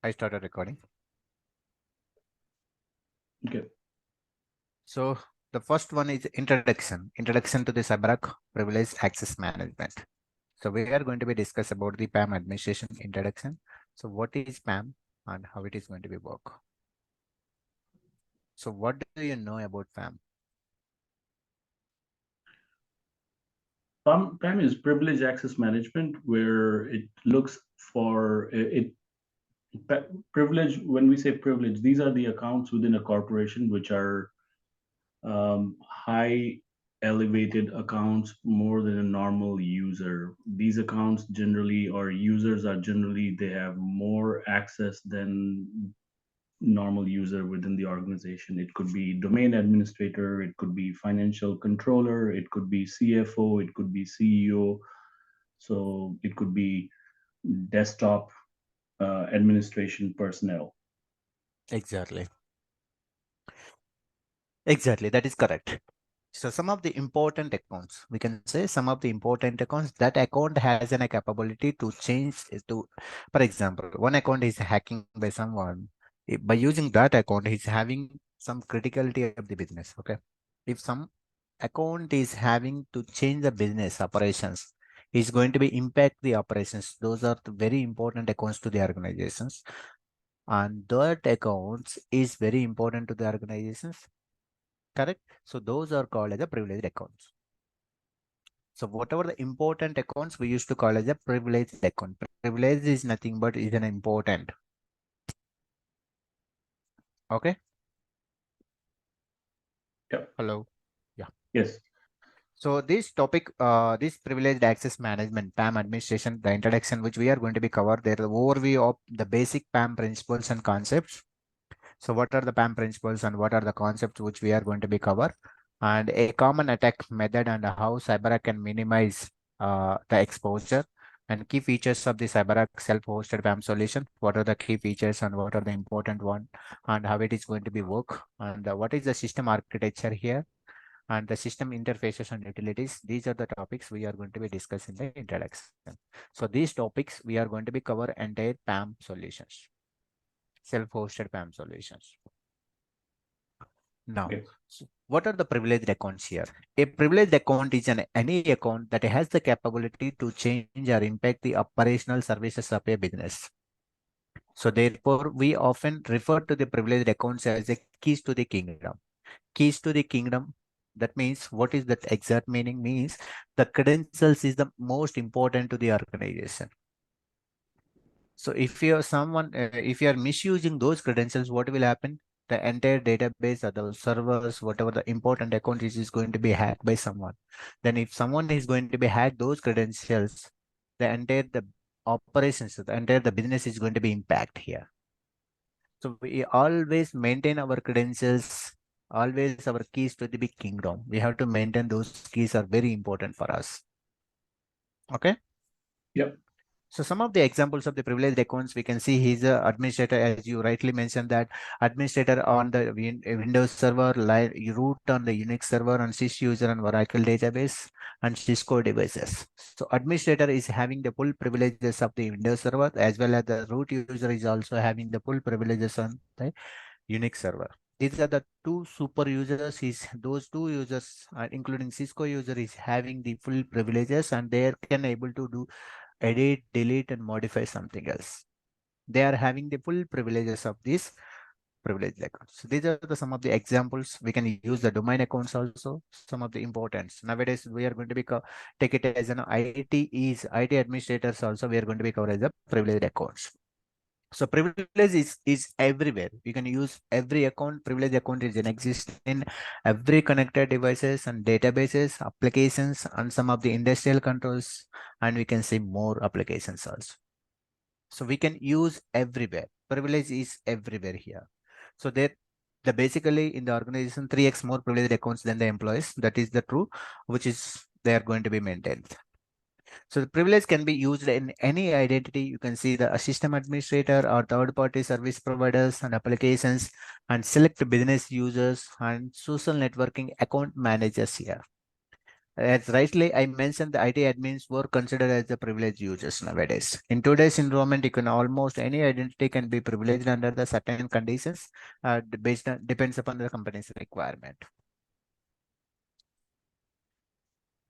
I started recording. Okay. So the first one is introduction. Introduction to the CyberArk Privileged Access Management. So we are going to be discuss about the PAM administration introduction. So what is PAM and how it is going to be work? So what do you know about PAM? PAM is privileged access management, where it looks for privilege. When we say privilege, these are the accounts within a corporation which are high elevated accounts more than a normal user. These accounts generally, or users are generally, they have more access than normal user within the organization. It could be domain administrator, it could be financial controller, it could be CFO, it could be CEO. So it could be desktop administration personnel. Exactly. Exactly. That is correct. So some of the important accounts, we can say some of the important accounts, that account has a capability to change to, for example, one account is hacking by someone. By using that account, he's having some criticality of the business. Okay. If some account is having to change the business operations, is going to be impact the operations. Those are the very important accounts to the organizations. And that accounts is very important to the organizations. Correct. So those are called as a privileged accounts. So whatever the important accounts we used to call as a privileged account. Privilege is nothing but is an important. Okay. Yep. Hello. Yeah. Yes. So this topic, this privileged access management, PAM administration, the introduction which we are going to be covered there, the overview of the basic PAM principles and concepts. So what are the PAM principles and what are the concepts which we are going to be covered, and a common attack method and how CyberArk can minimize the exposure, and key features of the CyberArk self-hosted PAM solution. What are the key features and what are the important one, and how it is going to be work, and what is the system architecture here, and the system interfaces and utilities. These are the topics we are going to be discussing in the introduction. So these topics we are going to be cover entire PAM solutions, self-hosted PAM solutions. Now, Okay. what are the privileged accounts here? A privileged account is any account that has the capability to change or impact the operational services of a business. So therefore, we often refer to the privileged accounts as a keys to the kingdom. Keys to the kingdom. That means what is that exact meaning? Means the credentials is the most important to the organization. So if you are someone, if you are misusing those credentials, what will happen? The entire database or the servers, whatever the important account is going to be hacked by someone. Then if someone is going to be hacked those credentials, the entire the operations, the entire the business is going to be impact here. So we always maintain our credentials, always our keys to the big kingdom. We have to maintain those keys are very important for us. Okay. Yep. So some of the examples of the privileged accounts, we can see he's a administrator, as you rightly mentioned, that administrator on the Windows server, root on the Unix server, and sys user on Oracle database and Cisco devices. So administrator is having the full privileges of the Windows server, as well as the root user is also having the full privileges on the Unix server. These are the two super users. Those two users, including Cisco user, is having the full privileges, and they can able to do edit, delete, and modify something else. They are having the full privileges of these privileged accounts. So these are some of the examples. We can use the domain accounts also. Some of the importance. Nowadays, we are going to be take it as an IT administrators also. We are going to be covered as a privileged accounts. So privilege is everywhere. You can use every account. Privilege account is in exist in every connected devices and databases, applications, and some of the industrial controls, and we can see more applications also. So we can use everywhere. Privilege is everywhere here. So there, the basically in the organization 3x more privileged accounts than the employees. That is the true, which is they are going to be maintained. So the privilege can be used in any identity. You can see the system administrator or third-party service providers and applications, and select business users and social networking account managers here. As rightly I mentioned, the IT admins were considered as the privileged users nowadays. In today's environment, you can almost any identity can be privileged under the certain conditions, based on depends upon the company's requirement.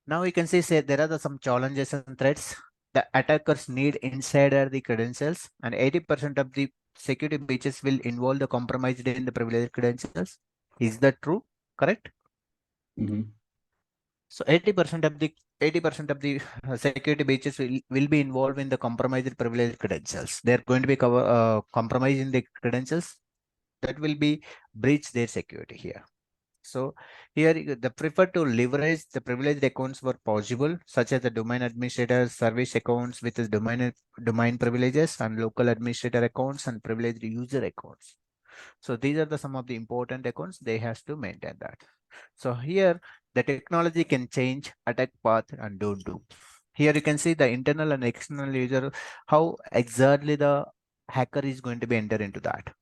Now we can see say there are some challenges and threats. The attackers need insider the credentials, and 80% of the security breaches will involve the compromised in the privileged credentials. Is that true? Correct? Mm-hmm. So 80% of the security breaches will be involved in the compromised privileged credentials. They are going to be compromising the credentials that will be breach their security here. So here the prefer to leverage the privileged accounts were possible, such as the domain administrator service accounts with the domain privileges and local administrator accounts and privileged user accounts. So these are the some of the important accounts they has to maintain that. So here the technology can change attack path and don't do. Here you can see the internal and external user, how exactly the hacker is going to be enter into that.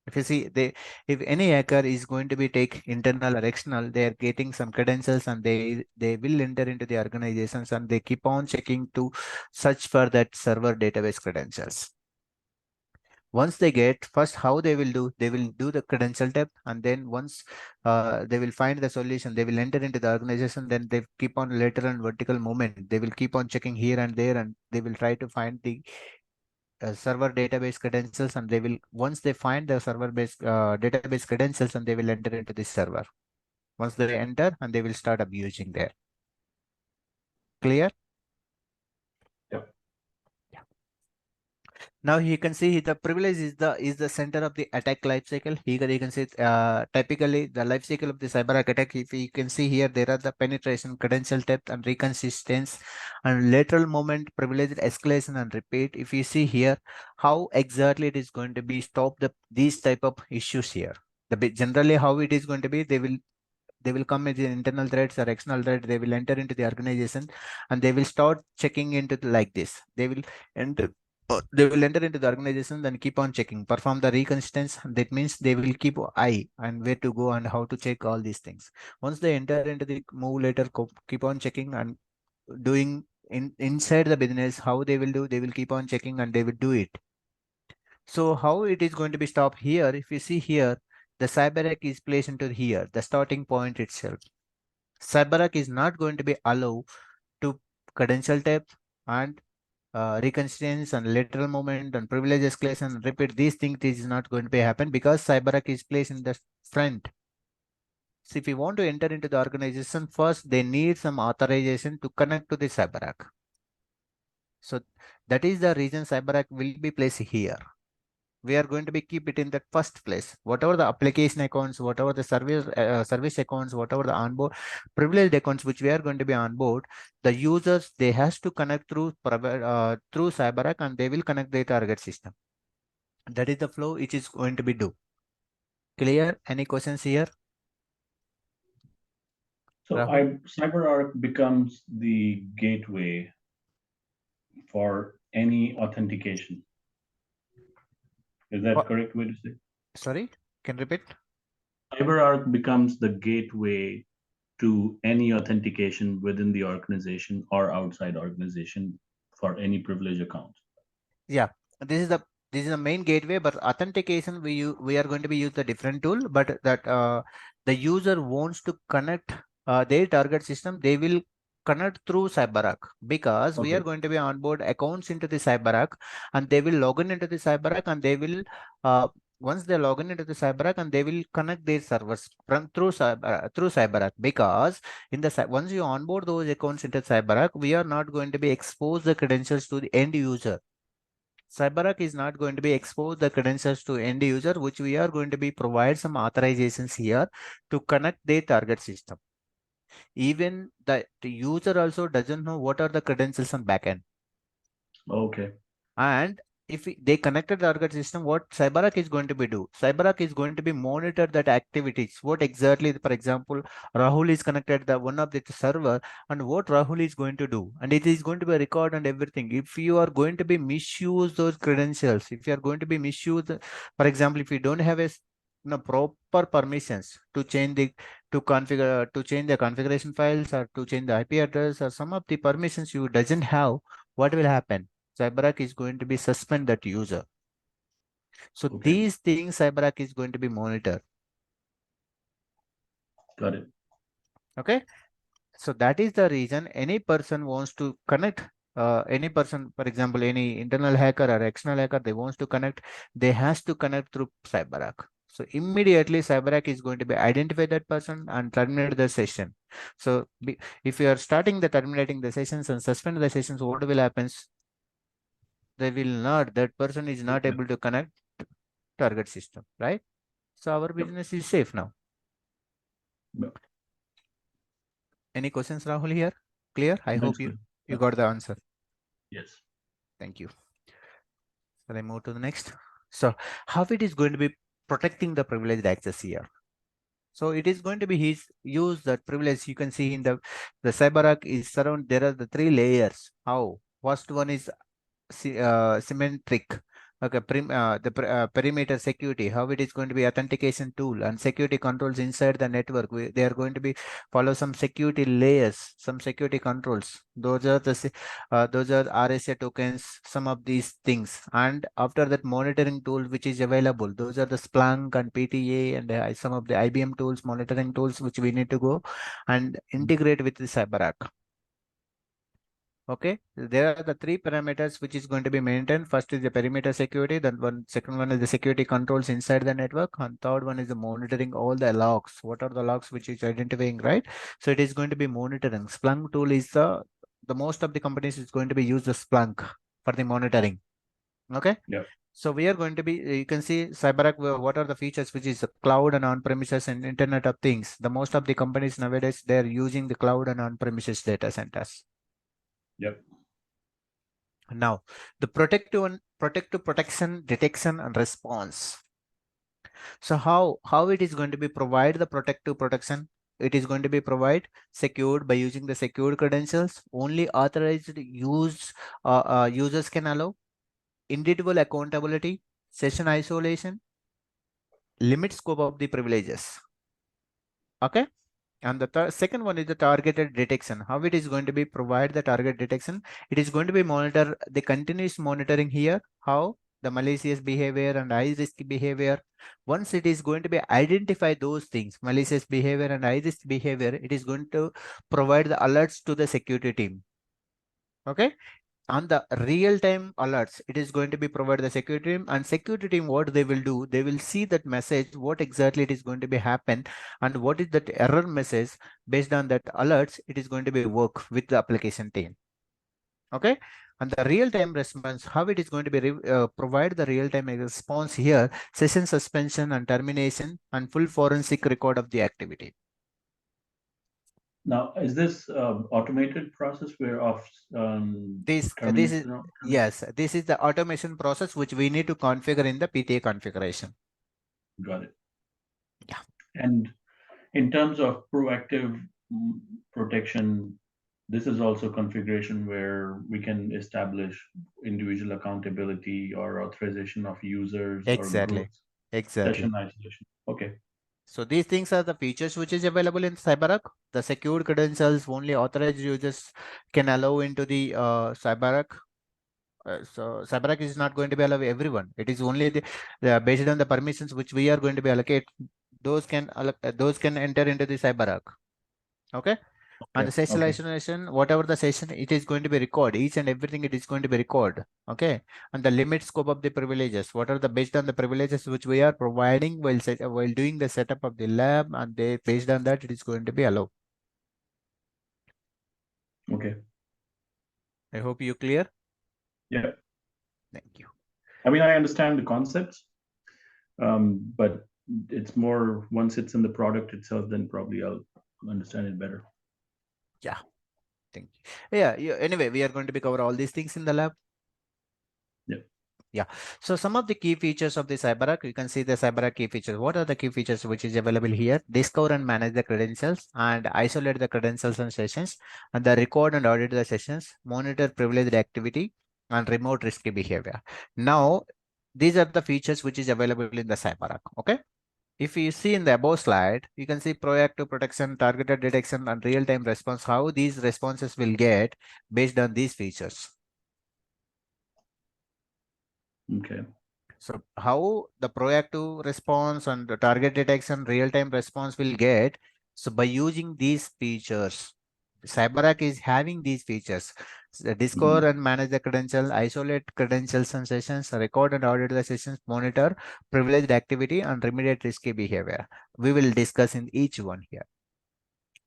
If you see they, if any hacker is going to be take internal or external, they are getting some credentials and they will enter into the organizations and they keep on checking to search for that server database credentials. Once they get, first how they will do the credential tab, and then once they will find the solution, they will enter into the organization, then they keep on lateral and vertical movement, they will keep on checking here and there, and they will try to find the server database credentials, and they will, once they find the server based database credentials, and they will enter into this server. Once they enter, and they will start abusing there. Clear? Yep. Now you can see the privilege is the center of the attack life cycle. Here you can see typically the life cycle of the CyberArk attack. If you can see here, there are the penetration, credential depth, and reconsistence, and lateral movement, privileged escalation, and repeat. If you see here, how exactly it is going to be stop these type of issues here. Generally how it is going to be, they will come with the internal threats or external threat, they will enter into the organization, and they will start checking into like this. Enter they will enter into the organization, then keep on checking, perform the reconnaissance. That means they will keep eye and where to go and how to check all these things. Once they enter into the move later, keep on checking and doing inside the business, how they will do, they will keep on checking and they will do it. So how it is going to be stopped here? If you see here, the CyberArk is placed into here, the starting point itself. CyberArk is not going to be allowed to credential tab and reconnaissance and lateral movement and privilege escalation and repeat. These things is not going to be happen because CyberArk is placed in the front. So if you want to enter into the organization, first they need some authorization to connect to the CyberArk. So that is the reason CyberArk will be placed here. We are going to be keep it in that first place. Whatever the application accounts, whatever the service accounts, whatever the onboard privileged accounts which we are going to be on board, the users they has to connect through CyberArk, and they will connect their target system. That is the flow which is going to be do. Clear? Any questions here? So Rahul? CyberArk becomes the gateway for any authentication. Is that correct way to say? Sorry, can repeat? CyberArk becomes the gateway to any authentication within the organization or outside organization for any privilege account. Yeah, this is the main gateway, but authentication we are going to be use a different tool, but that the user wants to connect their target system, they will connect through CyberArk, because we are Okay. going to be onboard accounts into the CyberArk, and they will log in into the CyberArk, and they will once they log in into the CyberArk, and they will connect their servers from through CyberArk, because in the once you onboard those accounts into CyberArk, we are not going to be expose the credentials to the end user. CyberArk is not going to be expose the credentials to end user, which we are going to be provide some authorizations here to connect their target system. Even the user also doesn't know what are the credentials on backend. Okay. And if they connected the target system, what CyberArk is going to be do? CyberArk is going to be monitor that activities. What exactly, for example, Rahul is connected the one of the server, and what Rahul is going to do, and it is going to be a record and everything. If you are going to be misuse those credentials, if you are going to be misuse, for example, if you don't have a proper permissions to change the to change the configuration files or to change the IP address or some of the permissions you doesn't have, what will happen? CyberArk is going to be suspend that user. So Okay. these things CyberArk is going to be monitored. Got it. Okay. So that is the reason any person wants to connect, any person, for example, any internal hacker or external hacker, they wants to connect, they has to connect through CyberArk. So immediately CyberArk is going to be identify that person and terminate the session. So if you are starting the terminating the sessions and suspend the sessions, what will happens? They will not, that person is not Yep. able to connect target system, right? So our Yep. business is safe now. Yep. Any questions, Rahul, here? Clear? I That's hope good. you got the answer. Yes. Thank you. Shall I move to the next? So how it is going to be protecting the privileged access here? So it is going to be his use that privilege. You can see in the CyberArk is surround. There are the three layers. How? First one is symmetric. Okay, perimeter security, how it is going to be authentication tool and security controls inside the network. They are going to be follow some security layers, some security controls. Those are RSA tokens, some of these things. And after that, monitoring tool which is available. Those are the Splunk and PTA and some of the IBM tools, monitoring tools which we need to go and integrate with the CyberArk. Okay, there are the three parameters which is going to be maintained. First is the perimeter security, then second one is the security controls inside the network, and third one is the monitoring all the logs. What are the logs which is identifying, right? So it is going to be monitoring. Splunk tool is the most of the companies is going to be use the Splunk for the monitoring. Okay. Yep. So we are going to be, you can see CyberArk, what are the features which is cloud and on-premises and Internet of Things. The most of the companies nowadays, they are using the cloud and on-premises data centers. Yep. Now, the protective protection, detection, and response. So how it is going to be provide the protective protection? It is going to be provide secured by using the secured credentials. Only authorized users can allow individual accountability, session isolation, limit scope of the privileges. Okay. And the second one is the targeted detection. How it is going to be provide the target detection? It is going to be monitor the continuous monitoring here. How the malicious behavior and high risk behavior. Once it is going to be identify those things, malicious behavior and high risk behavior, it is going to provide the alerts to the security team. Okay. On the real-time alerts, it is going to be provide the security team, and security team, what they will do, they will see that message, what exactly it is going to be happen and what is that error message. Based on that alerts, it is going to be work with the application team. Okay. And the real-time response, how it is going to be provide the real-time response here, session suspension and termination and full forensic record of the activity. Now, is this automated process where of This is, termination of termination? yes, this is the automation process which we need to configure in the PTA configuration. Got it. Yeah. And in terms of proactive protection, this is also configuration where we can establish individual accountability or authorization of users or Exactly. groups, Exactly. session isolation. Okay. So these things are the features which is available in CyberArk. The secured credentials only authorized users can allow into the CyberArk. So CyberArk is not going to be allow everyone. It is only the based on the permissions which we are going to be allocate. Those can enter into the CyberArk. Okay. And Okay. the session Okay. isolation, whatever the session, it is going to be record. Each and everything it is going to be record. Okay. And the limit scope of the privileges. What are the based on the privileges which we are providing while doing the setup of the lab, and they based on that it is going to be allowed. Okay. I hope you clear. Yeah. Thank you. I mean, I understand the concepts, but it's more once it's in the product itself, then probably I'll understand it better. Yeah. Thank you. Yeah. Anyway, we are going to be cover all these things in the lab. Yeah. Yeah. So some of the key features of the CyberArk, you can see the CyberArk key features. What are the key features which is available here? Discover and manage the credentials and isolate the credentials and sessions, and the record and audit the sessions, monitor privileged activity and remote risky behavior. Now, these are the features which is available in the CyberArk. Okay. If you see in the above slide, you can see proactive protection, targeted detection, and real-time response, how these responses will get based on these features. Okay. So how the proactive response and the target detection, real-time response will get? So by using these features, CyberArk is having these features. Mhm. Discover and manage the credential, isolate credentials and sessions, record and audit the sessions, monitor privileged activity, and remediate risky behavior. We will discuss in each one here.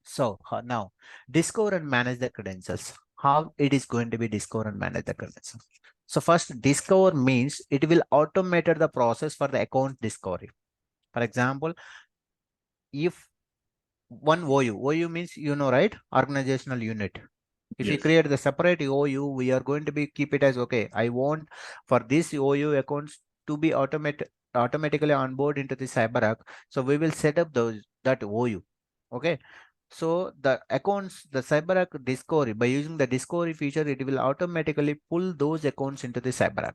So now discover and manage the credentials. How it is going to be discover and manage the credentials? So first, discover means it will automate the process for the account discovery. For example, if one OU means, right, organizational unit. If you Yes. create the separate OU, we are going to be keep it as okay. I want for this OU accounts to be automatically onboard into the CyberArk. So we will set up that OU. Okay. So the accounts, the CyberArk discovery, by using the discovery feature, it will automatically pull those accounts into the CyberArk.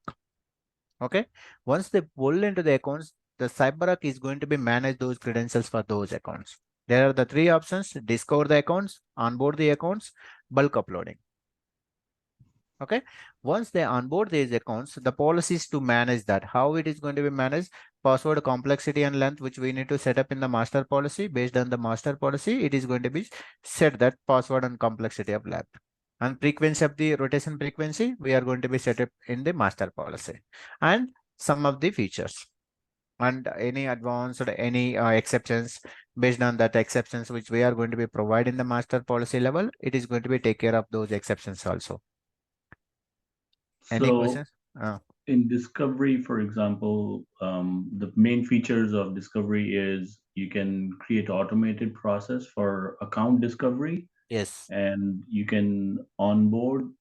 Okay. Once they pull into the accounts, the CyberArk is going to be manage those credentials for those accounts. There are the three options: discover the accounts, onboard the accounts, bulk uploading. Okay. Once they onboard these accounts, the policies to manage that, how it is going to be managed: password complexity and length, which we need to set up in the master policy. Based on the master policy, it is going to be set that password and complexity of length. And frequency of the rotation frequency, we are going to be set up in the master policy. And some of the features and any advanced or any exceptions, based on that exceptions which we are going to be provide in the master policy level, it is going to be take care of those exceptions also. Any So questions? Uh, in discovery, for example, the main features of discovery is you can create automated process for account discovery, yes. and you can onboard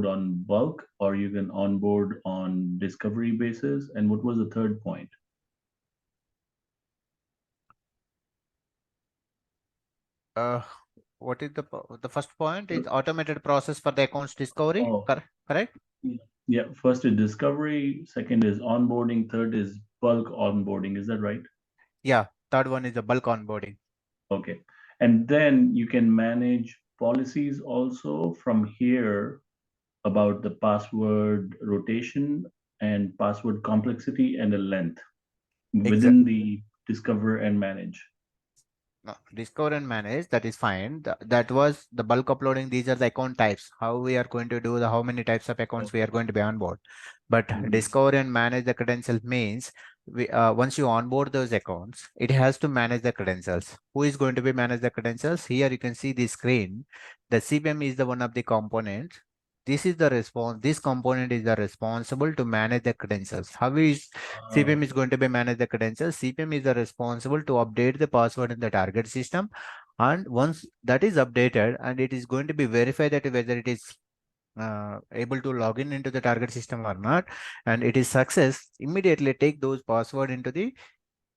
on bulk, or you can onboard on discovery basis. And what was the third point? Uh, what is the first point is automated process for the accounts discovery. Oh, Correct? yeah. First is discovery, second is onboarding, third is bulk onboarding. Is that right? Yeah. Third one is the bulk onboarding. Okay. And then you can manage policies also from here about the password rotation and password complexity and the length Exactly. within the discover and manage. No, discover and manage, that is fine. That was the bulk uploading. These are the account types. How we are going to do the how many types of accounts we are Okay. going to be on board. But Mhm. discover and manage the credentials means once you onboard those accounts, it has to manage the credentials. Who is going to be manage the credentials? Here you can see the screen. The CPM is the one of the components. This is the response. This component is the responsible to manage the credentials. How is CPM is going to be manage the credentials? CPM is the responsible to update the password in the target system. And once that is updated, and it is going to be verified that whether it is able to log in into the target system or not, and it is success, immediately take those password into the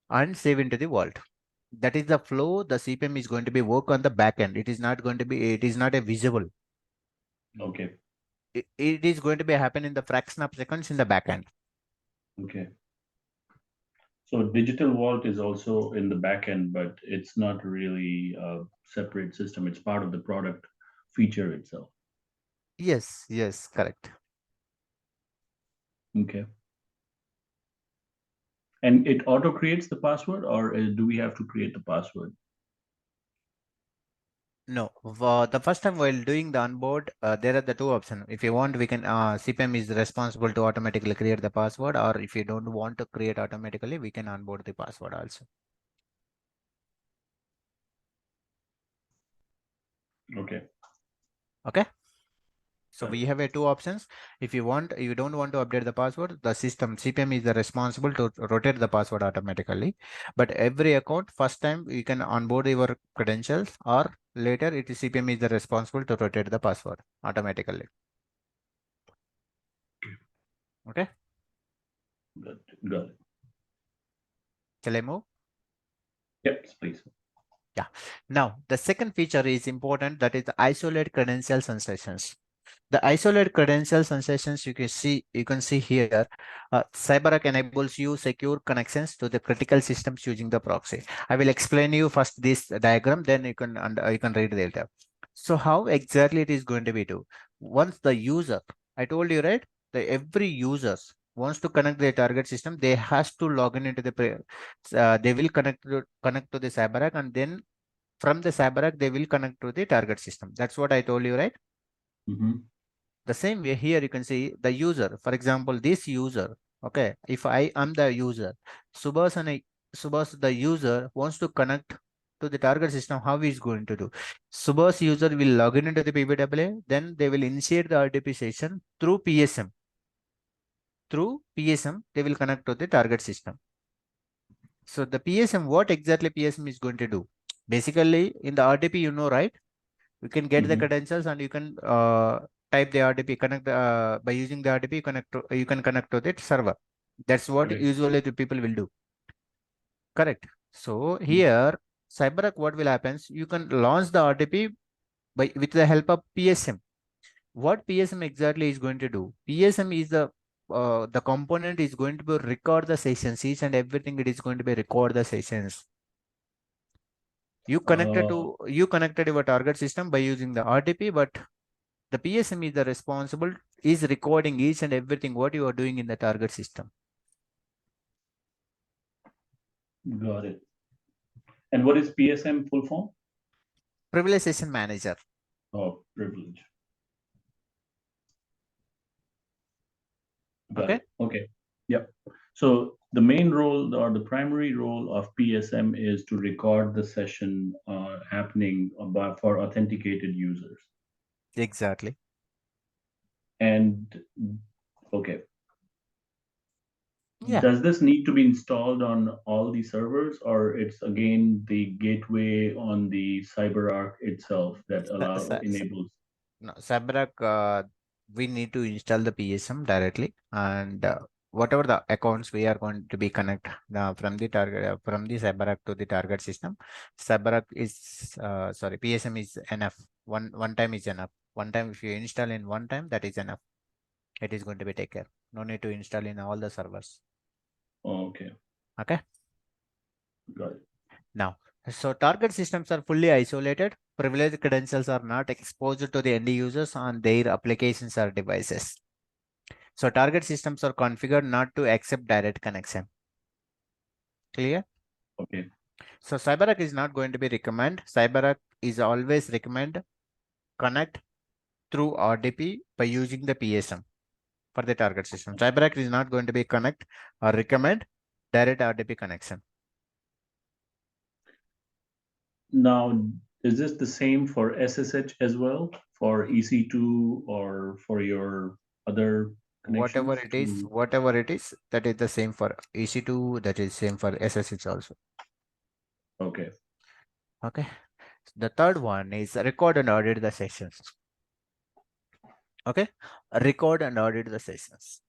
and save into the vault. That is the flow. The CPM is going to be work on the back end. It is not going to be, it is not a visible. Okay. It is going to be happen in the fraction of seconds in the back end. Okay. So digital vault is also in the back end, but it's not really a separate system. It's part of the product feature itself. Yes, yes, correct. Okay. And it auto creates the password, or do we have to create the password? No, the first time while doing the onboard, there are the two options. If you want, we can, CPM is responsible to automatically create the password, or if you don't want to create automatically, we can onboard the password also. Okay. Okay. So Got it. we have a two options. If you want, you don't want to update the password, the system CPM is the responsible to rotate the password automatically. But every account, first time you can onboard your credentials, or later it is CPM is the responsible to rotate the password automatically. Okay. Got it. Got it. Shall I move? Yep, please. Yeah. Now, the second feature is important, that is isolate credentials and sessions. The isolated credentials and sessions you can see here. CyberArk enables you secure connections to the critical systems using the proxy. I will explain you first this diagram, then you can read later. So how exactly it is going to be do? Once the user, I told you right, the every users wants to connect their target system, they has to log in into the they will connect to the CyberArk, and then from the CyberArk they will connect to the target system. That's what I told you, right? Mm-hmm. The same way here you can see the user, for example this user. Okay, if I am the user, subhas and Subhas the user wants to connect to the target system. How he is going to do? Subhas user will log in into the pbwa, then they will initiate the rdp session through psm. Through psm they will connect to the target system. So the psm, what exactly psm is going to do? Basically in the rdp, you know, right? You can get the Mm-hmm. credentials and you can type the RDP, connect by using the RDP, you can connect to that server. That's what Correct. usually the people will do. Correct. So Mm. here, CyberArk, what will happen? You can launch the RDP by with the help of PSM. What PSM exactly is going to do? PSM is the component is going to be record the sessions, each and everything. It is going to be record the sessions. Uh, You connected your target system by using the RDP, but the PSM is the responsible, is recording each and everything what you are doing in the target system. got it. And what is PSM full form? Privilege Session Manager. Oh, privilege. Got Okay. it. Okay. Yep. So the main role or the primary role of PSM is to record the session happening about for authenticated users. Exactly. And okay, Yeah. does this need to be installed on all the servers, or it's again the gateway on the CyberArk itself that Sa- allow sa- sa- enables? no, CyberArk, we need to install the PSM directly, and whatever the accounts we are going to be connect from the target from the CyberArk to the target system. CyberArk is sorry, PSM is enough. One time is enough. One time, if you install in one time, that is enough. It is going to be take care. No need to install in all the servers. Okay, Okay. got it. Now, so target systems are fully isolated. Privileged credentials are not exposed to the end users on their applications or devices. So target systems are configured not to accept direct connection. Clear? Okay. So CyberArk is not going to be recommend. CyberArk is always recommend connect through RDP by using the PSM for the target system. CyberArk is not going to be connect or recommend direct RDP connection. Now, is this the same for SSH as well, for EC2 or for your other connections to? Whatever it is, that is the same for EC2, that is same for SSH also. Okay. Okay. The third one is record and audit the sessions. Okay. Record and audit the sessions.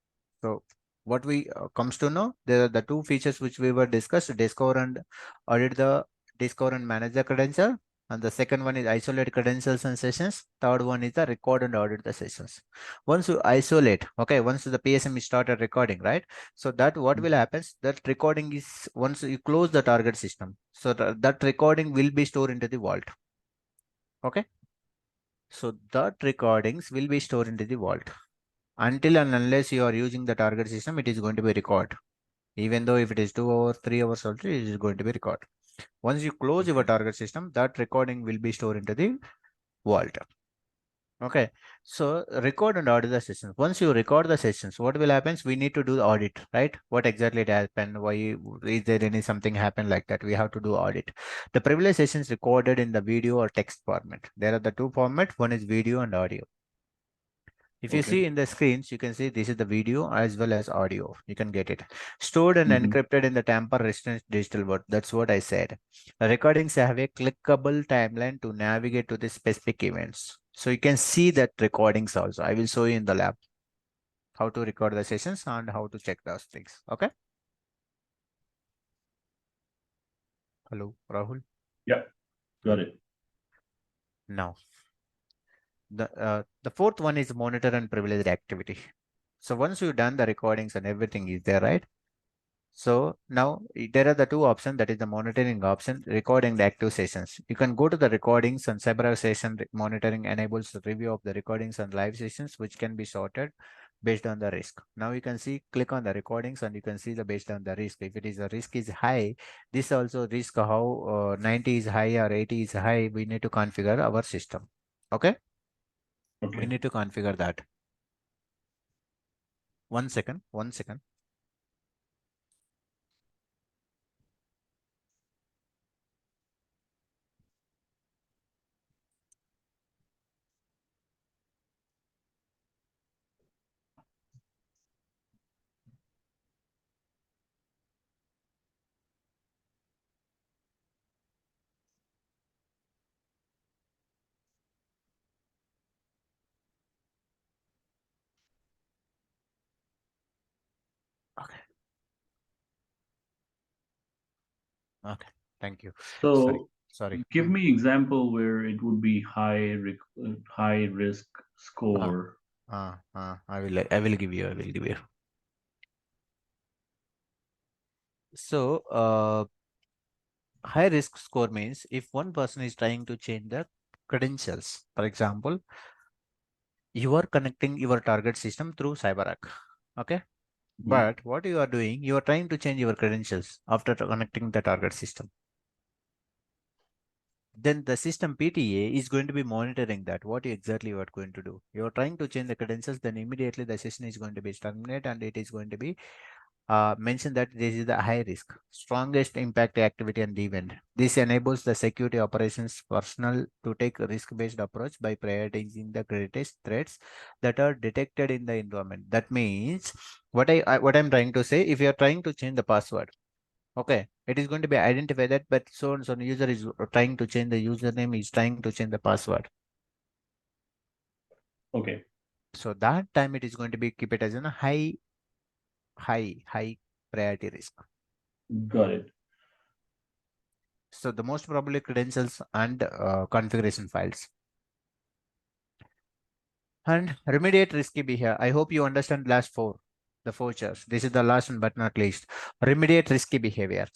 So what we comes to know, there are the two features which we were discussed: discover and audit the discover and manage the credential. And the second one is isolate credentials and sessions. Third one is the record and audit the sessions. Once you isolate, okay, once the PSM is started recording, right? So that what will happen? That recording is once you close the target system. So that recording will be stored into the vault. Okay. So that recordings will be stored into the vault. Until and unless you are using the target system, it is going to be recorded. Even though if it is 2 hours, 3 hours also, it is going to be recorded. Once you close your Okay. target system, that recording will be stored into the vault. Okay. So record and audit the sessions. Once you record the sessions, what will happen? We need to do the audit, right? What exactly it happened? Why is there any something happened like that? We have to do audit. The privilege sessions recorded in the video or text format. There are the two formats. One is video and audio. If you Okay. see in the screens, you can see this is the video as well as audio. You can get it. Stored and Hmm. encrypted in the tamper-resistant digital world. That's what I said. Recordings have a clickable timeline to navigate to the specific events. So you can see that recordings also. I will show you in the lab how to record the sessions and how to check those things. Okay. Hello, Rahul. Yeah, got it. Now, The fourth one is monitor and privileged activity. So once you've done the recordings and everything is there, right? So now there are the two options, that is the monitoring option, recording the active sessions. You can go to the recordings, and CyberArk session monitoring enables the review of the recordings and live sessions, which can be sorted based on the risk. Now you can see, click on the recordings and you can see the based on the risk. If it is the risk is high, this also risk how 90 is high or 80 is high, we need to configure our system. Okay. We Okay. need to configure that. One second, one second. Okay. Okay. Thank you. Sorry. So Sorry. give me example where it would be high risk Uh, score. I will give you. I will give you. So, high risk score means if one person is trying to change the credentials. For example, you are connecting your target system through CyberArk. Okay. Mhm. But what you are doing, you are trying to change your credentials after connecting the target system. Then the system PTA is going to be monitoring that what exactly you are going to do. You are trying to change the credentials, then immediately the session is going to be terminated and it is going to be mention that this is the high risk, strongest impact activity and event. This enables the security operations personnel to take a risk-based approach by prioritizing the greatest threats that are detected in the environment. That means what I'm trying to say, if you are trying to change the password, okay, it is going to be identified that, but so and so user is trying to change the username, is trying to change the password. Okay, So that time it is going to be keep it as a high priority risk. got it. So the most probably credentials and configuration files. And remediate risky behavior. I hope you understand last four, the features. This is the last one but not least. Remediate risky behavior.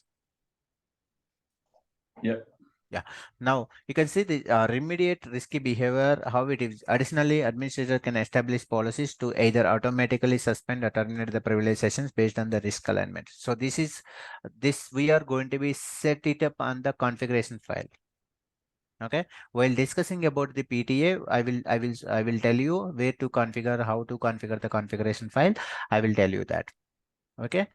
Yep. Yeah. Now you can see the remediate risky behavior, how it is. Additionally, administrator can establish policies to either automatically suspend or terminate the privilege sessions based on the risk alignment. So this we are going to be set it up on the configuration file. Okay. While discussing about the PTA, I will tell you where to configure, how to configure the configuration file. I will tell you that. Okay.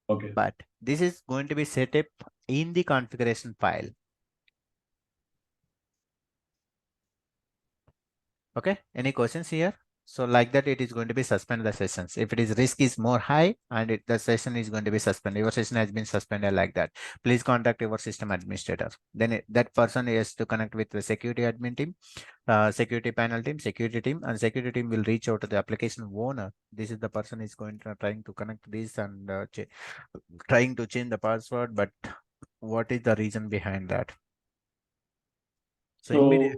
Okay. But this is going to be set up in the configuration file. Okay, any questions here? So like that, it is going to be suspend the sessions. If it is risk is more high and the session is going to be suspended, your session has been suspended like that. Please contact your system administrator. Then that person is to connect with the security admin team, security panel team, and security team will reach out to the application owner. This is the person is going to trying to connect this and trying to change the password, but what is the reason behind that? So immediate. So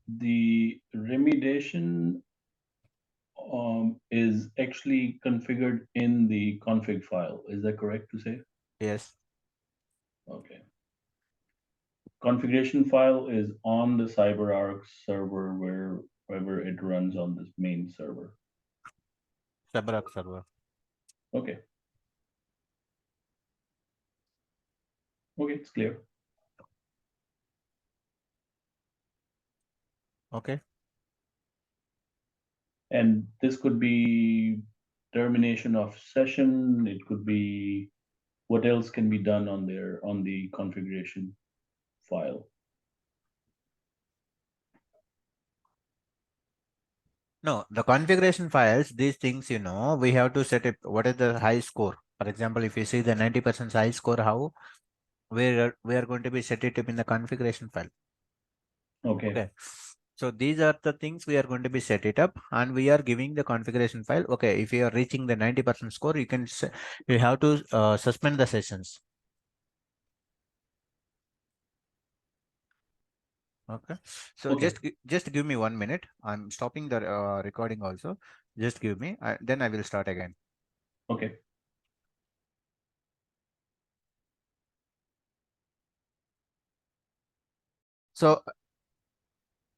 the remediation is actually configured in the config file. Is that correct to say? Yes. Okay. Configuration file is on the CyberArk server wherever it runs on this main server. CyberArk server. Okay. Okay, it's clear. Okay. And this could be termination of session. It could be what else can be done on there on the configuration file. No, the configuration files, these things, we have to set up what is the high score. For example, if you see the 90% high score, how we are going to be set it up in the configuration file. Okay. Okay. So these are the things we are going to be set it up and we are giving the configuration file. Okay. If you are reaching the 90% score, you have to suspend the sessions. Okay. So Okay. just give me 1 minute. I'm stopping the recording also. Just give me, then I will start again. Okay. So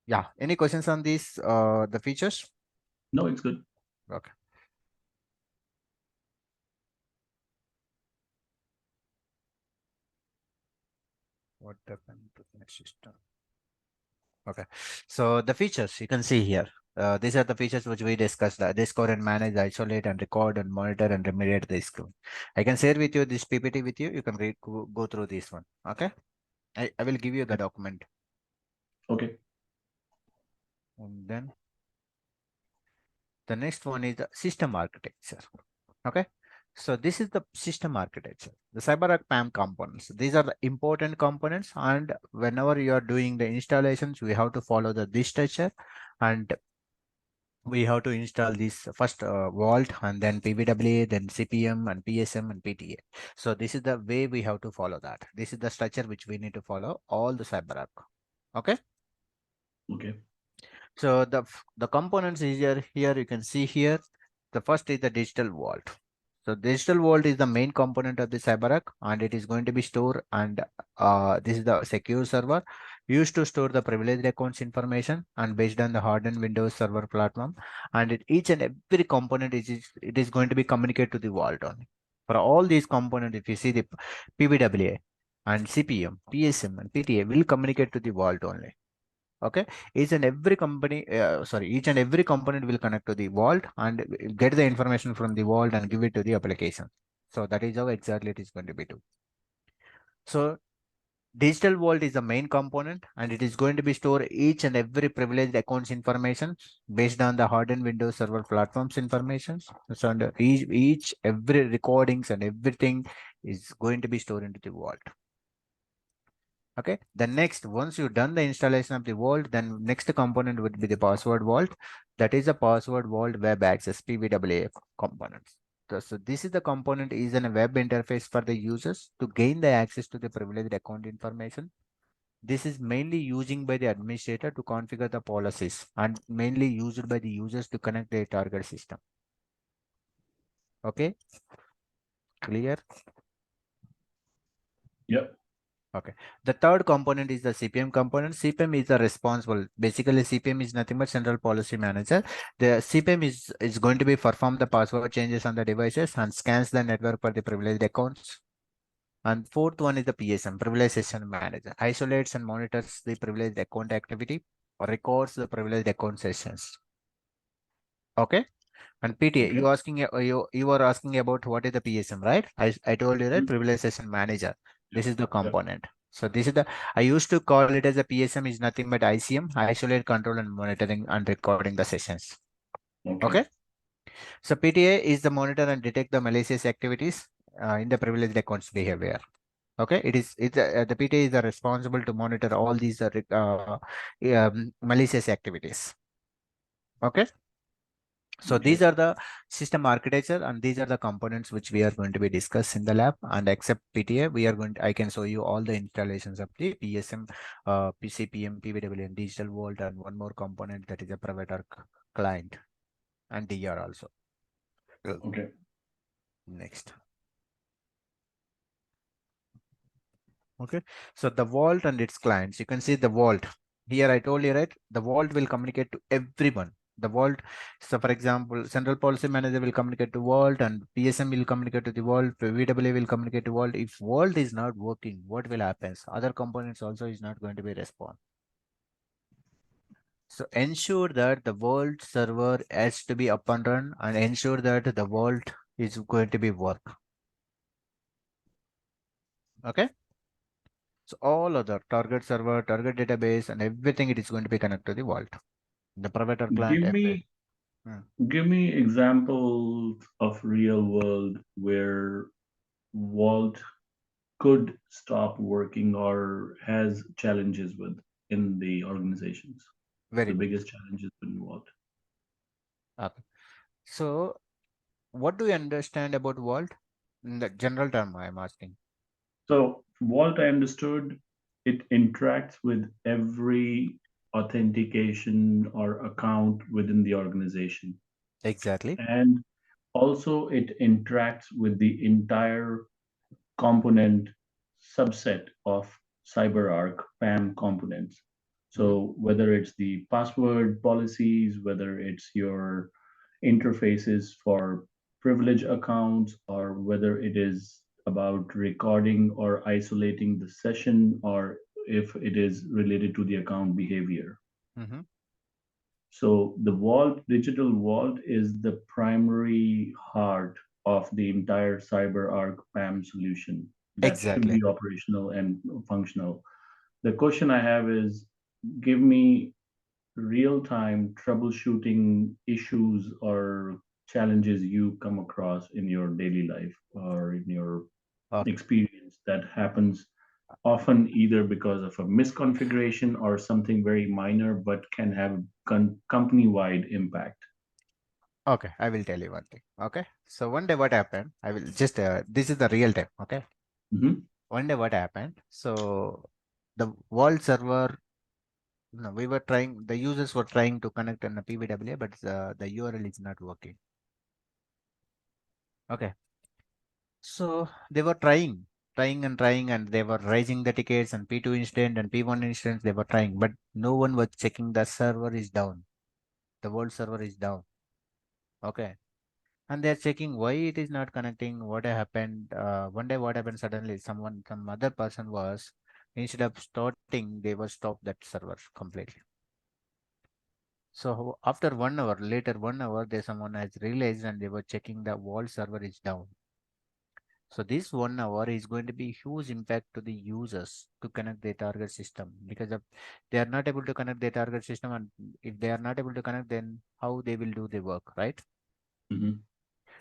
yeah, any questions on these the features? No, it's good. Okay. What happened to the system? Okay. So the features you can see here. These are the features which we discussed. Discover and manage, isolate and record and monitor and remediate the issue. I can share with you this PPT with you. You can go through this one. Okay. I will give you the Okay. document. Okay. And then the next one is the system architecture. Okay. So this is the system architecture, the CyberArk PAM components. These are the important components, and whenever you are doing the installations, we have to follow this structure, and we have to install this first Vault, and then PVWA, then CPM, and PSM, and PTA. So this is the way we have to follow that. This is the structure which we need to follow all the CyberArk. Okay. Okay. So the components is here you can see here. The first is the digital vault. So digital vault is the main component of the CyberArk, and it is going to be stored, and this is the secure server used to store the privileged accounts information, and based on the hardened Windows server platform, and each and every component it is going to be communicated to the vault only. For all these components, if you see the PWA and CPM, PSM, and PTA will communicate to the vault only. Okay, each and every component will connect to the vault and get the information from the vault and give it to the application. So that is how exactly it is going to be do. So digital vault is the main component, and it is going to be store each and every privileged accounts information based on the hardened Windows server platforms information. So under each every recordings and everything is going to be stored into the vault. Okay, the next, once you've done the installation of the vault, then next component would be the password vault. That is a password vault web access PVWA components. So this is the component is in a web interface for the users to gain the access to the privileged account information. This is mainly using by the administrator to configure the policies and mainly used by the users to connect their target system. Okay, clear? Yep. Okay. The third component is the CPM component. CPM is the responsible. Basically, CPM is nothing but central policy manager. The CPM is going to be perform the password changes on the devices and scans the network for the privileged accounts. And fourth one is the PSM, privileged session manager. Isolates and monitors the privileged account activity or records the privileged account sessions. Okay. And PTA, Okay. you were asking about what is the PSM, right? I told you that Mhm. privilege session manager. Yep. This is the Yep. component. So this is the I used to call it as a PSM is nothing but ICM, isolate, control, and monitoring and recording the sessions. Okay. Okay. So PTA is the monitor and detect the malicious activities in the privileged accounts behavior. Okay, the PTA is the responsible to monitor all these malicious activities. Okay. So these Okay. are the system architecture, and these are the components which we are going to be discussed in the lab. And except PTA, I can show you all the installations of the PSM, PCPM, PWM, and digital vault, and one more component that is a provider client and DR also. Okay. Next. Okay, so the vault and its clients, you can see the vault here. I told you, right? The vault will communicate to everyone. The vault, so for example, central policy manager will communicate to vault, and PSM will communicate to the vault, VWA will communicate to vault. If vault is not working, what will happen? Other components also is not going to be respond. So ensure that the vault server has to be up and run, and ensure that the vault is going to be work. Okay. So all other target server, target database, and everything it is going to be connected to the vault. The provider client. Give me Hmm, give me examples of real world where Vault could stop working or has challenges with in the organizations. very The good. biggest challenges in Vault. Okay. So what do you understand about vault? In the general term, I am asking. So Vault, I understood, it interacts with every authentication or account within the organization. Exactly. And also it interacts with the entire component subset of CyberArk PAM components. Hmm. So whether it's the password policies, whether it's your interfaces for privilege accounts, or whether it is about recording or isolating the session, or if it is related to the account behavior. Hmm. So the vault, digital vault, is the primary heart of the entire CyberArk PAM solution that should Exactly. be operational and functional. The question I have is, give me real-time troubleshooting issues or challenges you come across in your daily life or in your Okay. experience that happens often either because of a misconfiguration or something very minor but can have company-wide impact. Okay, I will tell you one thing. Okay, so one day what happened? I will just this is the real time. Okay, Mhm. one day what happened? So the world server, no, we were trying. The users were trying to connect on a PWA, but the URL is not working. Okay, so they were trying, and they were raising the tickets and P2 instance and P1 instance. They were trying, but no one was checking. The server is down. The world server is down. Okay, and they're checking why it is not connecting, what happened. One day what happened, suddenly some other person was, instead of starting, they were stopped that server completely. So after 1 hour later, 1 hour, there someone has realized and they were checking the wall server is down. So this 1 hour is going to be huge impact to the users to connect their target system, because of they are not able to connect their target system, and if they are not able to connect, then how they will do the work, right? Mhm.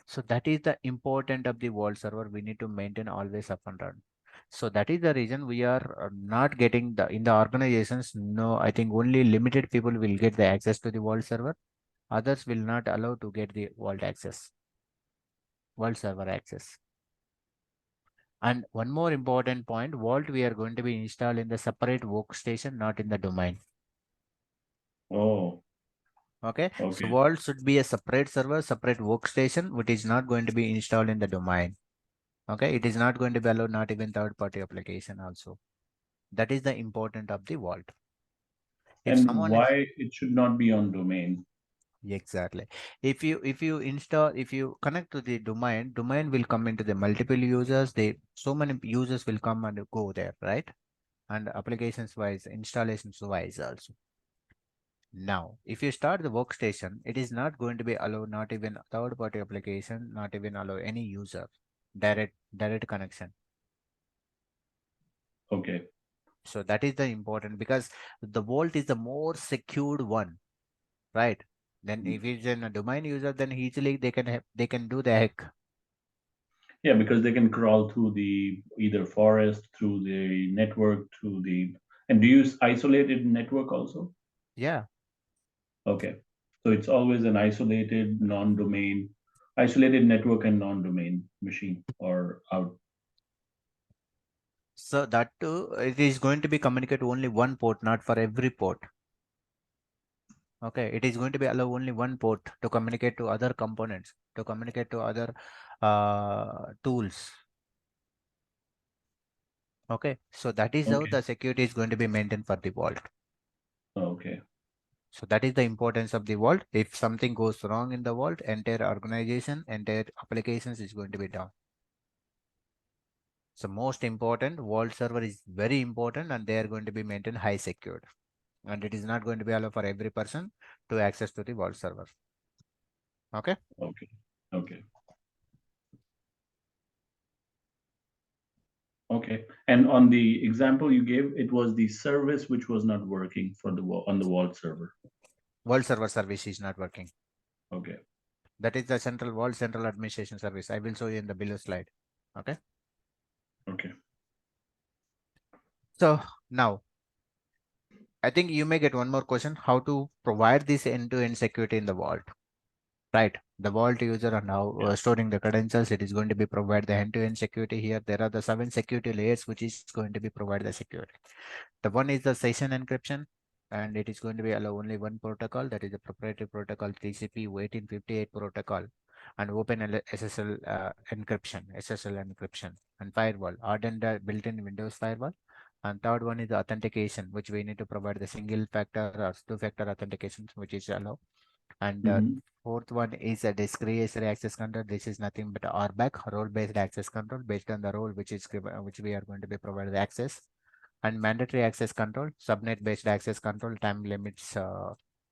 So that is the important of the world server. We need to maintain always up and run. So that is the reason we are not getting the in the organizations. No, I think only limited people will get the access to the world server. Others will not allow to get the world server access. And one more important point, Vault we are going to be installed in the separate workstation, not in the domain. Oh, Okay, so okay. Vault should be a separate server, separate workstation, which is not going to be installed in the domain. Okay, it is not going to be allowed, not even third party application also. That is the important of the vault. If And someone is why it should not be on domain? exactly, if you install, if you connect to the domain will come into the multiple users. They so many users will come and go there, right? And applications wise, installations wise also. Now, if you start the workstation, it is not going to be allow, not even third party application, not even allow any user direct connection. Okay. So that is the important, because the vault is the more secured one, right? Then if it's in a domain user, then easily they can do the hack. Yeah, because they can crawl through the either forest, through the network, through the. And do you use isolated network also? Yeah. Okay. So it's always an isolated network and non-domain machine or out. So that too, it is going to be communicate only one port, not for every port. Okay, it is going to be allow only one port to communicate to other components, to communicate to other tools. Okay, so that is how Okay. the security is going to be maintained for the vault. Okay. So that is the importance of the vault. If something goes wrong in the vault, entire organization, entire applications is going to be down. So most important, vault server is very important, and they are going to be maintained high secured. And it is not going to be allowed for every person to access to the vault server. Okay. Okay. Okay. Okay. And on the example you gave, it was the service which was not working for on the vault server. Vault server service is not working. Okay. That is the central vault central administration service. I will show you in the below slide. Okay. Okay. So now I think you may get one more question: how to provide this end-to-end security in the vault, right? The vault user and now Yeah. storing the credentials, it is going to be provide the end-to-end security. Here there are the 7 security layers which is going to be provide the security. The one is the session encryption, and it is going to be allow only one protocol, that is the proprietary protocol TCP 1858 protocol, and SSL encryption, and firewall, hardened built-in Windows firewall. And third one is the authentication, which we need to provide the single factor or two-factor authentication, which is allow. And Hmm. fourth one is a discretionary access control. This is nothing but RBAC, role-based access control, based on the role which is which we are going to be provided access. And mandatory access control, subnet-based access control, time limits,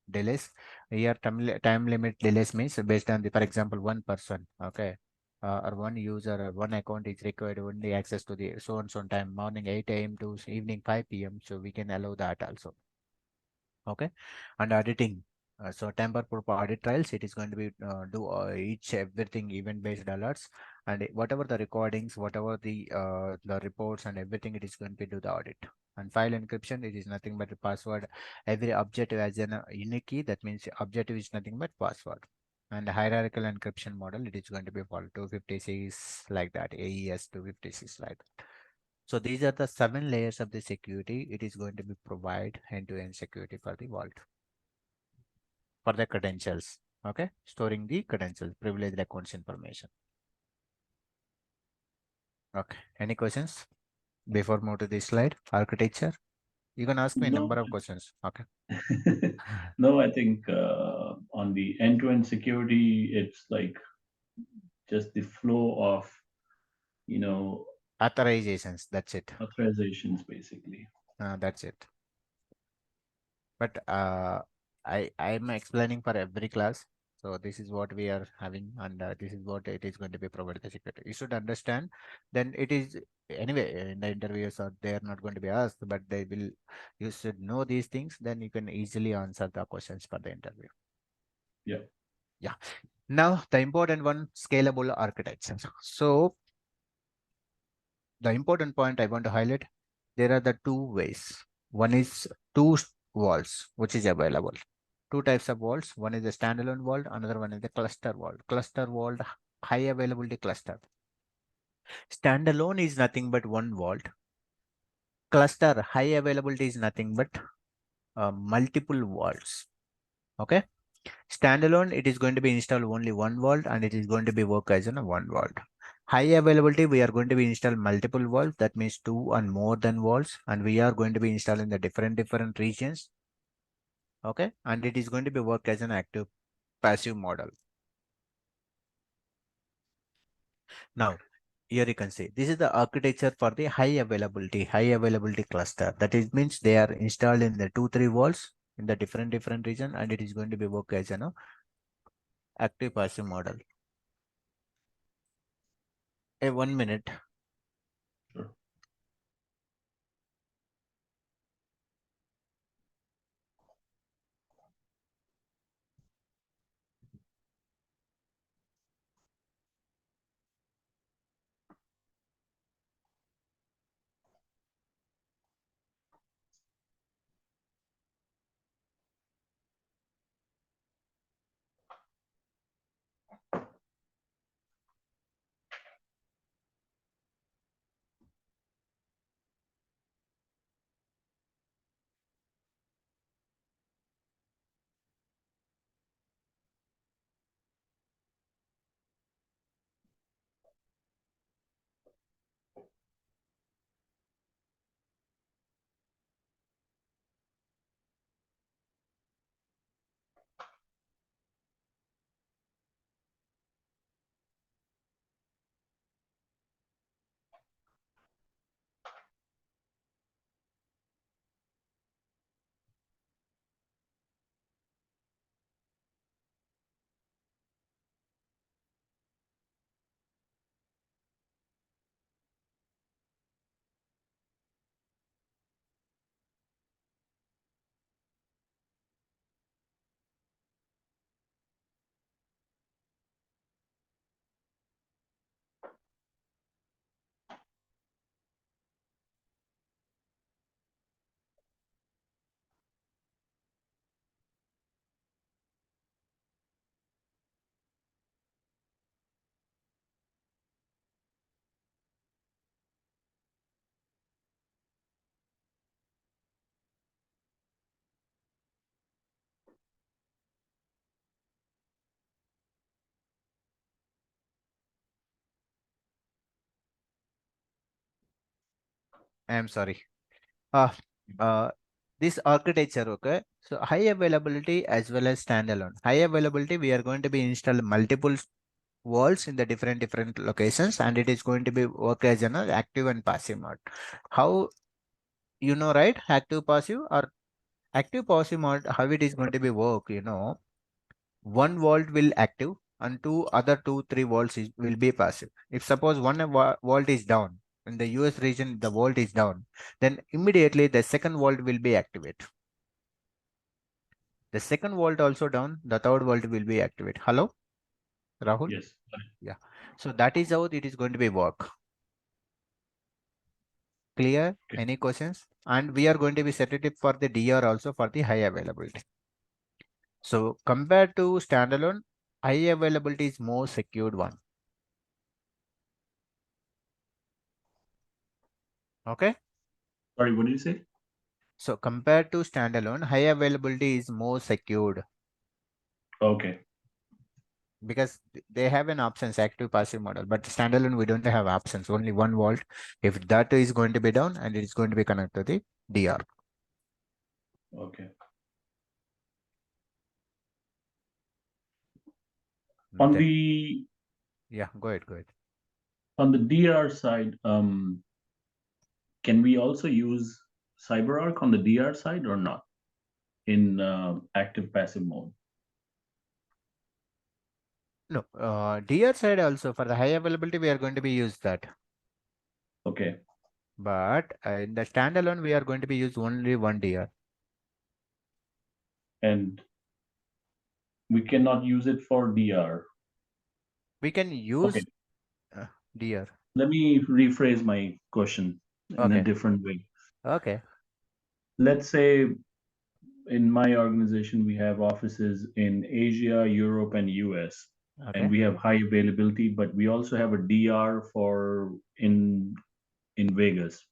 delays. Here, time limit delays means based on the, for example, one person, okay, or one user or one account is required only access to the so and so time, morning 8 a.m. to evening 5 p.m. So we can allow that also. Okay. And auditing, so temper proof audit trials, it is going to be do each everything event based alerts, and whatever the recordings, whatever the reports and everything, it is going to be do the audit. And file encryption, it is nothing but the password. Every objective has a unique key, that means objective is nothing but password. And hierarchical encryption model, it is going to be for 256 like that, AES 256 like that. So these are the 7 layers of the security. It is going to be provide end-to-end security for the vault, for the credentials. Okay, storing the credentials, privileged accounts information. Okay, any questions before move to this slide? Architecture. You can ask me a No, number of questions. Okay. no, I think on the end-to-end security, it's like just the flow of, you know, Authorizations. That's it. authorizations basically. That's it. But I'm explaining for every class. So this is what we are having, and this is what it is going to be provided the security. You should understand. Then it is anyway in the interviews, or they are not going to be asked, but they will. You should know these things. Then you can easily answer the questions for the interview. Yeah. Yeah. Now the important one, scalable architecture. So the important point I want to highlight, there are the two ways. One is walls, which is available. Two types of vaults. One is a standalone vault, another one is the cluster vault. Cluster vault, high availability cluster. Standalone is nothing but one vault. Cluster, high availability is nothing but multiple vaults. Okay. Standalone, it is going to be installed only one vault and it is going to be work as in a one vault. High availability, we are going to be install multiple vaults. That means two and more than vaults, and we are going to be installing the different regions. Okay, and it is going to be work as an active passive model. Now, here you can see this is the architecture for the high availability cluster. That is means they are installed in the 2 3 vaults in the different region, and it is going to be work as an active passive model. 1 minute. Sure. I am sorry. Uh, uh, this architecture, okay. So high availability as well as standalone. High availability, we are going to be install multiple vaults in the different locations, and it is going to be work as an active and passive mode. How right? Active passive or active passive mode, how it is going to be work. One vault will active and three vaults will be passive. If suppose one vault is down in the US region, the vault is down, then immediately the second vault will be activate. The second vault also down, the third vault will be activate. Hello, Rahul? Yes. Yeah. So that is how it is going to be work. Clear? Okay. Any questions? And we are going to be set it up for the DR also for the high availability. So compared to standalone, high availability is more secured one. Okay. Sorry, what did you say? So compared to standalone, high availability is more secured Okay. because they have an options active passive model, but standalone we don't have options, only one vault. If that is going to be down and it is going to be connected to the DR. Okay. On Then the yeah, go ahead, go ahead. on the DR side, can we also use CyberArk on the DR side or not in active passive mode? No, DR side also for the high availability we are going to be use that, Okay. but in the standalone we are going to be use only one DR. And we cannot use it for DR. We can Okay. use DR. Let me rephrase my question in a Okay, different way. okay, Let's say in my organization, we have offices in Asia, Europe, and US, and okay. we have high availability, but we also have a DR for in Vegas.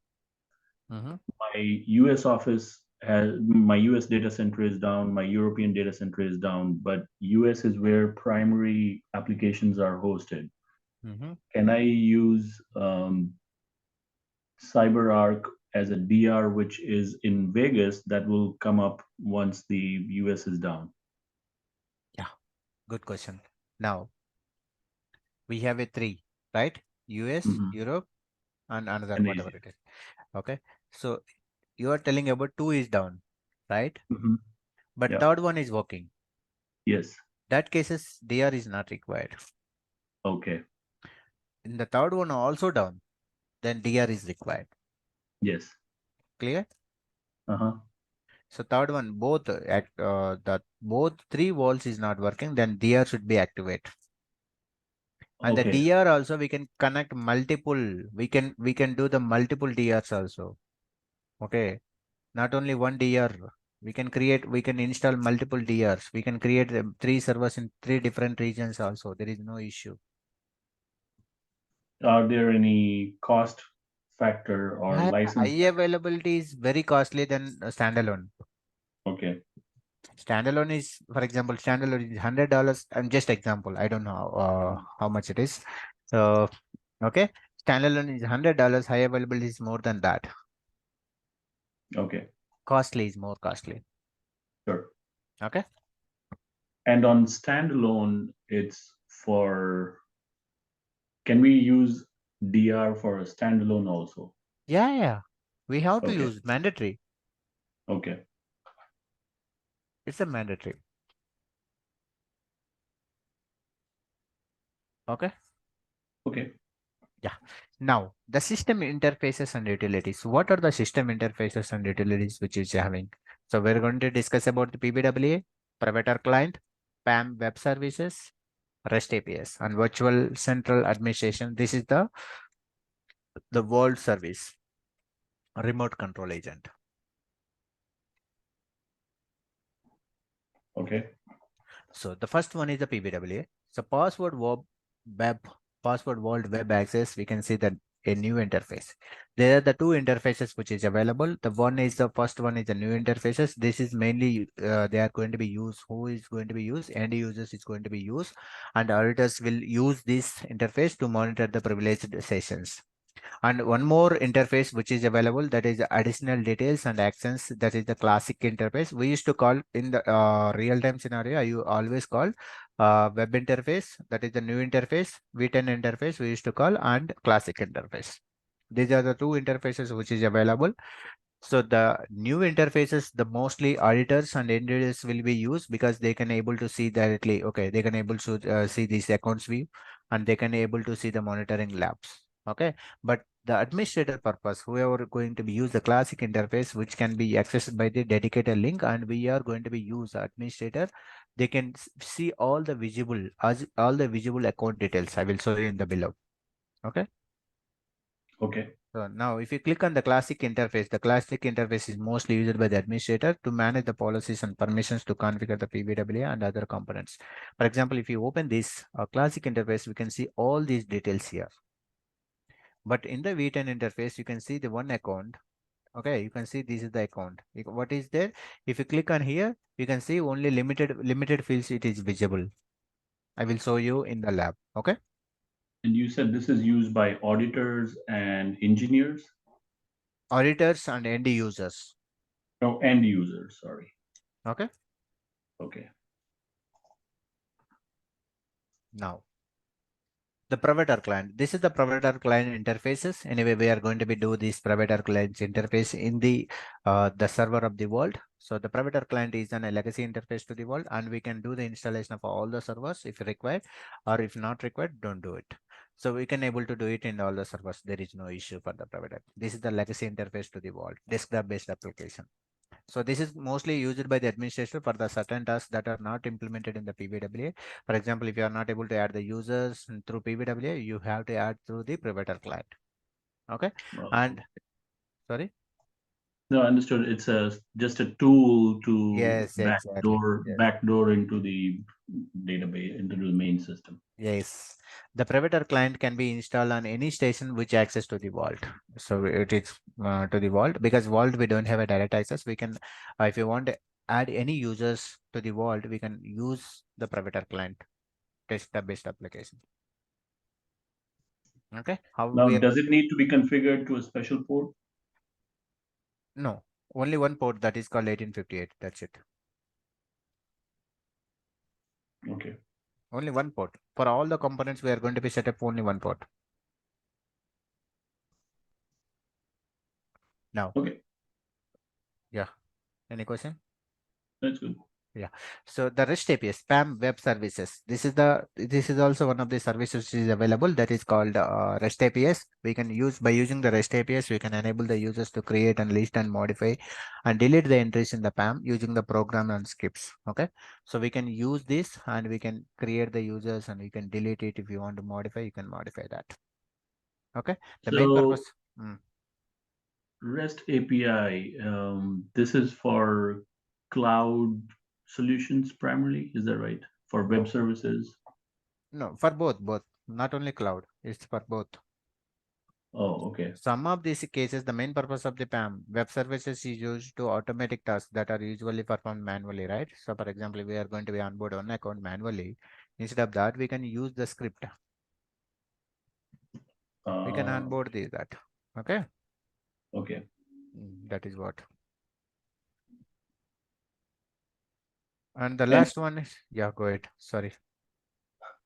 Mm-hmm. My US office has my US data center is down, my European data center is down, but US is where primary applications are hosted. Mm-hmm. Can I use CyberArk as a DR, which is in Vegas, that will come up once the US is down? Yeah, good question. Now we have a three, right? US, Hmm. Europe, and another And whatever Asia. it is. Okay. So you are telling about two is down, right? Hmm. But Yeah. third one is working. Yes. That cases DR is not required. Okay. In the third one also down, then DR is required. Yes. Clear? Uh-huh. So third one, both the both three walls is not working, then DR should be activate. And the Okay. DR also we can connect multiple. We can do the multiple DRs also. Okay. Not only one DR. We can install multiple DRs. We can create three servers in three different regions also. There is no issue. Are there any cost factor or High license? availability is very costly than standalone. Okay. Standalone is, for example, standalone is $100. I'm just example. I don't know how much it is. So, okay. Standalone is $100. High availability is more than that. Okay. Costly is more costly. Sure. Okay. And on standalone, it's for, can we use DR for a standalone also? Yeah, yeah. We have to Okay. use mandatory. Okay. It's a mandatory. Okay. Okay. Yeah. Now, the system interfaces and utilities. What are the system interfaces and utilities which is having? So we're going to discuss about the PBWA, Privateer Client, PAM Web Services, REST APIs, and Virtual Central Administration. This is the world service, remote control agent. Okay. So the first one is the PBWA. So web password vault web access. We can see that a new interface. There are the two interfaces which is available. The first one is the new interfaces. This is mainly they are going to be used. Who is going to be used? End users is going to be used, and auditors will use this interface to monitor the privileged sessions. And one more interface which is available, that is additional details and actions, that is the classic interface. We used to call in the real-time scenario, you always call web interface, that is the new interface, V10 interface we used to call, and classic interface. These are the two interfaces which is available. So the new interfaces, the mostly auditors and end users will be used because they can able to see directly. Okay, they can able to see these accounts view, and they can able to see the monitoring labs. Okay, but the administrator purpose, whoever going to be use the classic interface, which can be accessed by the dedicated link, and we are going to be use administrator. They can see all the visible as all the visible account details. I will show you in the below. Okay. Okay. So now if you click on the classic interface is mostly used by the administrator to manage the policies and permissions to configure the PBWA and other components. For example, if you open this classic interface, we can see all these details here. But in the V10 interface, you can see the one account. Okay, you can see this is the account. What is there? If you click on here, you can see only limited fields it is visible. I will show you in the lab. Okay. And you said this is used by auditors and engineers? Auditors and end users. No, end users, sorry. Okay. Okay. Now the provider client. This is the provider client interfaces. Anyway, we are going to be do this provider client interface in the server of the world. So the provider client is a legacy interface to the world, and we can do the installation of all the servers if required, or if not required, don't do it. So we can able to do it in all the servers. There is no issue for the provider. This is the legacy interface to the world, desktop based application. So this is mostly used by the administrator for the certain tasks that are not implemented in the PBWA. For example, if you are not able to add the users through PBWA, you have to add through the provider client. Okay. Uh, And sorry. no, understood. It's a just a tool to Yes, exactly. Yes. backdoor into the database, into the main system. Yes. The provider client can be installed on any station which access to the vault. So it is to the vault, because vault we don't have a direct access. We can, if you want to add any users to the vault, we can use the provider client desktop based application. Okay, how Now, we are does going it to, need to be configured to a special port? no, only one port, that is called 1858. That's it. Okay. Only one port. For all the components, we are going to be set up only one port. Now, Okay. yeah, any question? That's good. Yeah. So the REST APIs, PAM web services. This is also one of the services which is available, that is called REST APIs. We can use by using the REST APIs, we can enable the users to create and list and modify and delete the entries in the PAM using the program and scripts. Okay. So we can use this and we can create the users and we can delete it. If you want to modify, you can modify that. Okay. The main So purpose. Mm. REST API, this is for cloud solutions primarily, is that right? For web No, services? no, for both, not only cloud, it's for both. Oh, okay. Some of these cases, the main purpose of the PAM web services is used to automatic tasks that are usually performed manually, right? So, for example, if we are going to be onboard one account manually. Instead of that, we can use the script. We can onboard that. Okay. Okay. That is what. And the And last one is, yeah, go ahead. Sorry.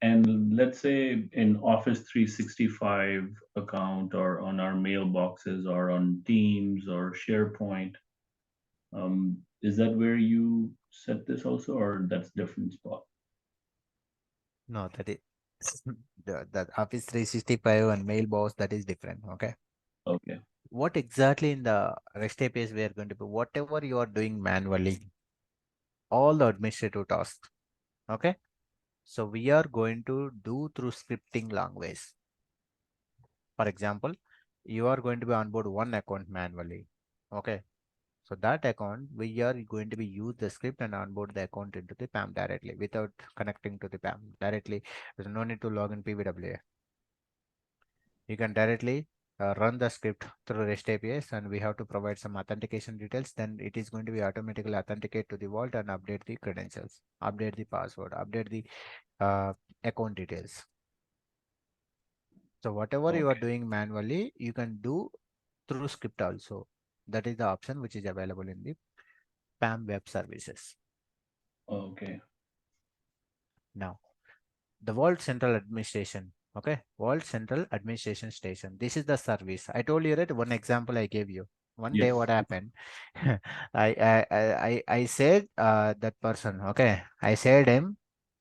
and let's say in Office 365 account or on our mailboxes or on Teams or SharePoint, is that where you set this also, or that's different spot? No, that is the Office 365 and mailbox, that is different. Okay. Okay. What exactly in the REST APIs we are going to be, whatever you are doing manually, all the administrative tasks. Okay. So we are going to do through scripting language. For example, you are going to be onboard one account manually. Okay. So that account, we are going to be use the script and onboard the account into the PAM directly without connecting to the PAM directly. There's no need to log in PWA. You can directly run the script through REST APIs, and we have to provide some authentication details. Then it is going to be automatically authenticate to the vault and update the credentials, update the password, update the account details. So whatever you are Okay. doing manually, you can do through script also. That is the option which is available in the PAM web services. Okay. Now, the World Central Administration. Okay, World Central Administration Station. This is the service. I told you that one example I gave you. One day, what Yes. happened? I said that person. Okay, I said him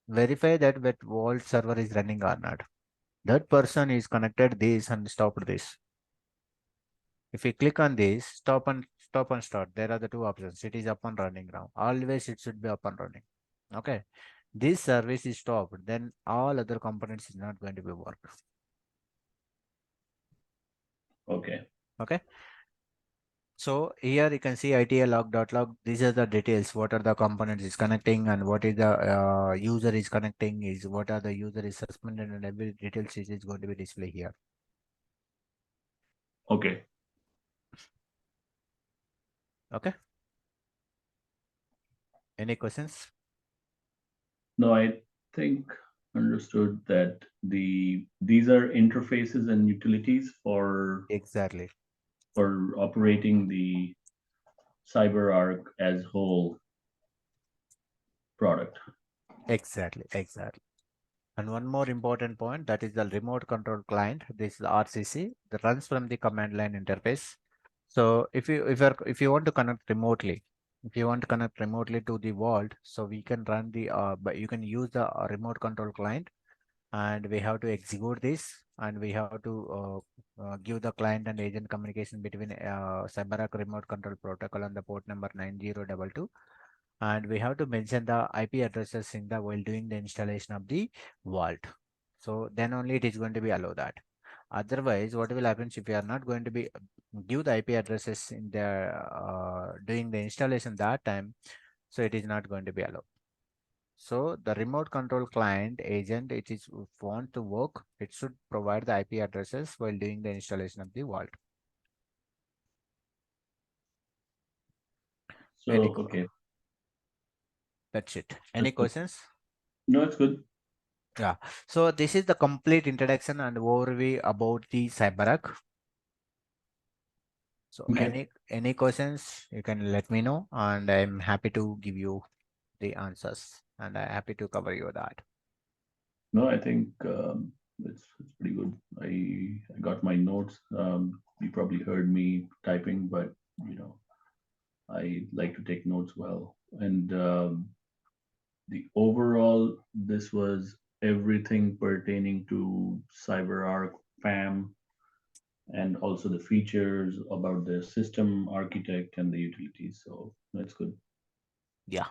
verify that Vault server is running or not. That person is connected this and stopped this. If you click on this, stop and start. There are the two options. It is up and running now. Always it should be up and running. Okay. This service is stopped, then all other components is not going to be work. Okay. Okay. So here you can see ITL log. These are the details. What are the components is connecting and what is the user is connecting is what are the user is suspended and every details is going to be displayed here. Okay. Okay. Any questions? No, I think understood that these are interfaces and utilities Exactly. for operating the CyberArk as whole product. Exactly. Exactly. And one more important point that is the remote control client. This is RCC that runs from the command line interface. So if you want to connect remotely, if you want to connect remotely to the vault, so we can run the but you can use the remote control client, and we have to execute this, and we have to give the client and agent communication between CyberArk remote control protocol on the port number 9022, and we have to mention the IP addresses in the while doing the installation of the vault. So then only it is going to be allow that. Otherwise, what will happen if you are not going to be give the IP addresses in the doing the installation that time, so it is not going to be allowed. So the remote control client agent, it is want to work, it should provide the IP addresses while doing the installation of the vault. Any, So, okay, that's it. Any that's good. questions? No, it's good. Yeah. So this is the complete introduction and overview about the CyberArk. So Okay. any questions, you can let me know, and I'm happy to give you the answers, and I'm happy to cover you that. No, I think it's pretty good. I got my notes. You probably heard me typing, but you know I like to take notes well. And the overall, this was everything pertaining to CyberArk PAM and also the features about the system architect and the utilities. So that's good. Yeah.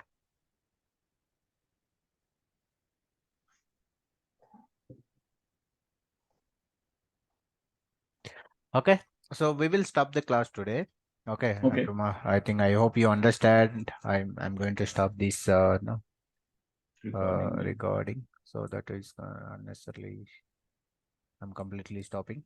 Okay. So we will stop the class today. Okay. Okay, Tomorrow, I think I hope you understand. I'm going to stop this no, recording. Yeah. recording. So that is unnecessarily. I'm completely stopping.